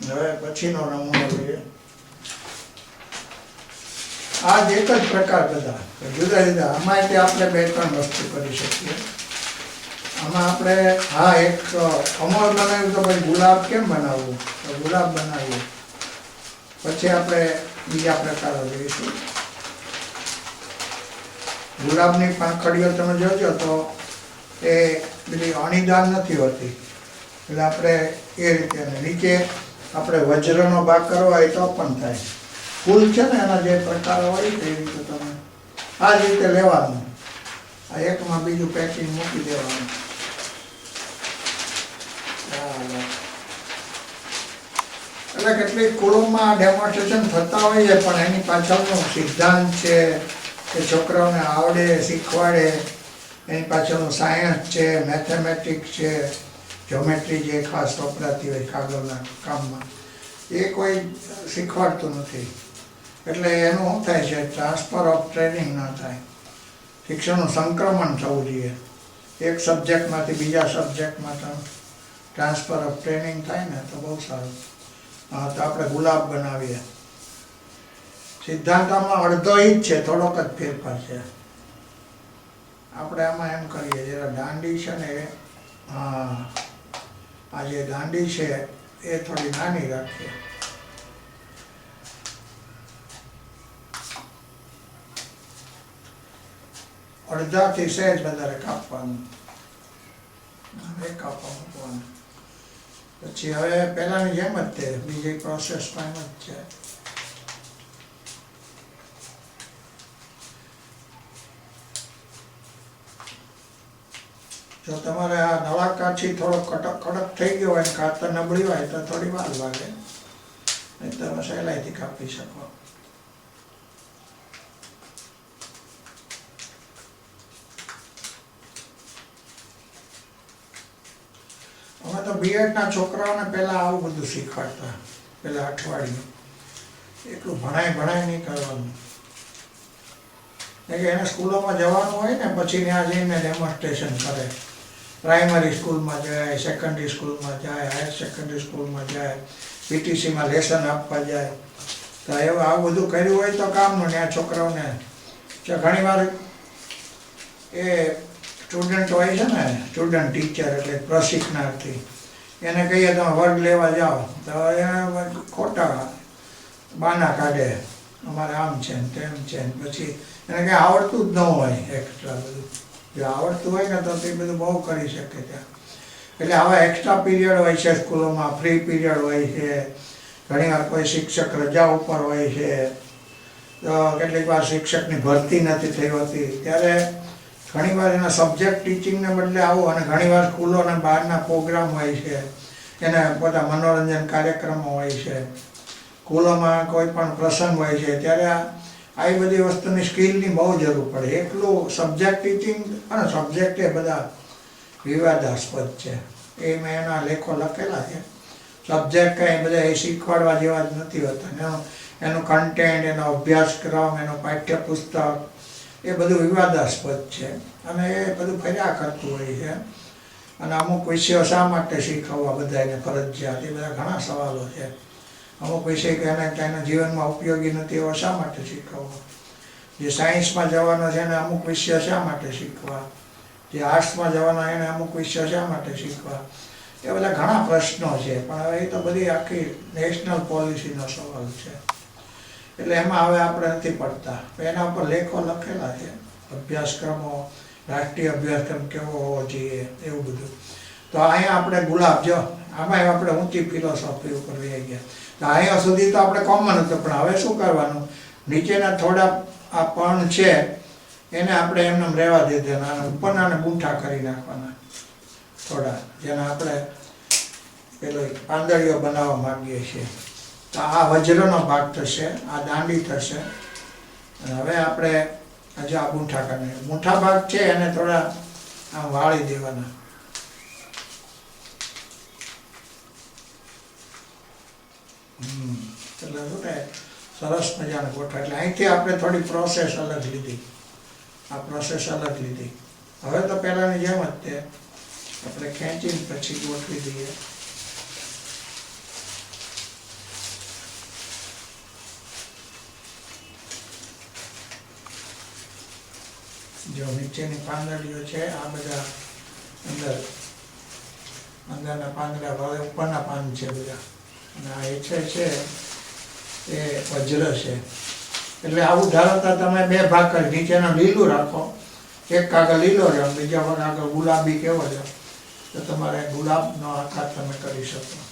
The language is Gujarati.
હવે પછીનો નમૂનો જોઈએ. આ જ એક જ પ્રકાર બધા જુદા જુદા. આમાં તે આપણે 2-3 વસ્તુ કરી શકીએ. આમાં આપણે એક કમળ બનાવ્યું તો પછી ગુલાબ કેમ બનાવવું, તો ગુલાબ બનાવીએ. પછી આપણે બીજા પ્રકારો જોઈશું. ગુલાબની પાંખડીઓ તમે જોજો તો એ બધી અણીદાર નથી હોતી, એટલે આપણે એ રીતે નીચે આપણે વજ્રનો ભાગ કરવો હોય તો પણ થાય. ફૂલ છે ને એના જે પ્રકારો હોય એ રીતે તમે આ રીતે લેવાનું. આ એકમાં બીજું પેકિંગ મૂકી દેવાનું. એટલે કેટલીક સ્કૂલોમાં ડેમોન્સ્ટ્રેશન થતા હોય છે, પણ એની પાછળનો સિદ્ધાંત છે કે છોકરાઓને આવડે, શીખવાડે, એની પાછળનું સાયન્સ છે, મેથેમેટિક્સ છે, જ્યોમેટ્રી જે ખાસ વપરાતી હોય કાગળના કામમાં, એ કોઈ શીખવાડતું નથી. એટલે એનું શું થાય છે, ટ્રાન્સફર ઓફ ટ્રેનિંગ ના થાય. શિક્ષણનું સંક્રમણ થવું જોઈએ. એક સબ્જેક્ટમાંથી બીજા સબ્જેક્ટમાં ટ્રાન્સફર ઓફ ટ્રેનિંગ થાય ને તો બહુ સારું. તો આપણે ગુલાબ બનાવીએ. સિદ્ધાંતમાં અડધો જ છે, થોડોક જ ફેરફાર છે. આપણે આમાં એમ કરીએ, જરા દાંડી છે ને, આ જે દાંડી છે એ થોડી નાની રાખીએ. અડધાથી સહેજ વધારે કાપવાનું, કાપવા મૂકવાનું. પછી હવે પહેલાની જેમ જ તે બીજી પ્રોસેસ પણ એમ જ છે. જો તમારે આ નળાકારથી થોડો કડક થઈ ગયો હોય, કાતર નબળી હોય તો થોડી વાર લાગે, નહીં તમે સહેલાઈથી કાપી શકો. અમે તો બીએડના છોકરાઓને પહેલાં આવું બધું શીખવાડતા, પહેલાં અઠવાડિયું. એટલું ભણાય નહીં કરવાનું. કે એને સ્કૂલોમાં જવાનું હોય ને, પછી ત્યાં જઈને ડેમોન્સ્ટ્રેશન કરે. પ્રાઇમરી સ્કૂલમાં જાય, સેકન્ડરી સ્કૂલમાં જાય, હાયર સેકન્ડરી સ્કૂલમાં જાય, પીટીસીમાં લેસન આપવા જાય. તો એવું આવું બધું કર્યું હોય તો કામનું. ત્યાં છોકરાઓને ઘણી વાર એ સ્ટુડન્ટ હોય છે ને, સ્ટુડન્ટ ટીચર એટલે પ્રશિક્ષણાર્થી, એને કહીએ તમે વર્ગ લેવા જાઓ તો એને ખોટા બાના કાઢે, અમારે આમ છે ને તેમ છે ને. પછી એને કંઈ આવડતું જ ન હોય એક્સ્ટ્રા બધું. જો આવડતું હોય ને તો તે બધું બહુ કરી શકે ત્યાં. એટલે આવા એક્સ્ટ્રા પીરિયડ હોય છે સ્કૂલોમાં, ફ્રી પીરિયડ હોય છે. ઘણીવાર કોઈ શિક્ષક રજા ઉપર હોય છે, તો કેટલીક વાર શિક્ષકની ભરતી નથી થઈ હોતી, ત્યારે ઘણીવાર એના સબ્જેક્ટ ટીચિંગને બદલે આવું. અને ઘણીવાર સ્કૂલોના બહારના પ્રોગ્રામ હોય છે, એને બધા મનોરંજન કાર્યક્રમો હોય છે, સ્કૂલોમાં કોઈ પણ પ્રસંગ હોય છે, ત્યારે આવી બધી વસ્તુની સ્કિલની બહુ જરૂર પડે. એટલું સબ્જેક્ટ ટીચિંગ અને સબ્જેક્ટ એ બધા વિવાદાસ્પદ છે. એ મેં એના લેખો લખેલા છે. સબ્જેક્ટ કંઈ બધા એ શીખવાડવા જેવા જ નથી હોતા. એનું કન્ટેન્ટ, એનો અભ્યાસક્રમ, એનું પાઠ્યપુસ્તક એ બધું વિવાદાસ્પદ છે, અને એ બધું ફર્યા કરતું હોય છે. અને અમુક વિષયો શા માટે શીખવવા બધાને ફરજિયાત, એ બધા ઘણા સવાલો છે. અમુક વિષય કે એને એના જીવનમાં ઉપયોગી નથી એવા શા માટે શીખવવા. જે સાયન્સમાં જવાનો છે એને અમુક વિષયો શા માટે શીખવા. જે આર્ટ્સમાં જવાના એને અમુક વિષયો શા માટે શીખવા. એ બધા ઘણા પ્રશ્નો છે, પણ હવે એ તો બધી આખી નેશનલ પોલિસીનો સવાલ છે. એટલે એમાં હવે આપણે નથી પડતા. એના ઉપર લેખો લખેલા છે, અભ્યાસક્રમો, રાષ્ટ્રીય અભ્યાસક્રમ કેવો હોવો જોઈએ, એવું બધું. તો અહીંયા આપણે ગુલાબ, જો આમાં આપણે ઊંચી ફિલોસોફી ઉપર રહી ગયા. તો અહીંયા સુધી તો આપણે કોમન હતું, પણ હવે શું કરવાનું, નીચેના થોડા આ પણ છે એને આપણે એમને રહેવા દઈ દેવાના, ઉપરના ને બૂંઠા કરી નાખવાના થોડા, જેને આપણે પેલો પાંદડીઓ બનાવવા માંગીએ છીએ. તો આ વજ્રનો ભાગ થશે, આ દાંડી થશે. અને હવે આપણે હજુ આ બૂંઠા કરી, બૂંઠા ભાગ છે એને થોડા આમ વાળી દેવાના. એટલે શું થાય, સરસ મજાને ગોઠવા. એટલે અહીંથી આપણે થોડી પ્રોસેસ અલગ લીધી, આ પ્રોસેસ અલગ લીધી. હવે તો પહેલાંની જેમ જ તે આપણે ખેંચીને પછી ગોઠવી દઈએ. જો નીચેની પાંદડીઓ છે આ બધા અંદરના પાંદડા વળે ઉપરના પાન છે બધા, અને આ હેઠે છે એ વજ્ર છે. એટલે આવું ધારતા તમે બે ભાગ કરી, નીચેનો લીલું રાખો, એક કાગળ લીલો રહ્યો, બીજા ભાગ આગળ ગુલાબી કેવો રહ્યો, તો તમારે ગુલાબનો આકાર તમે કરી શકો.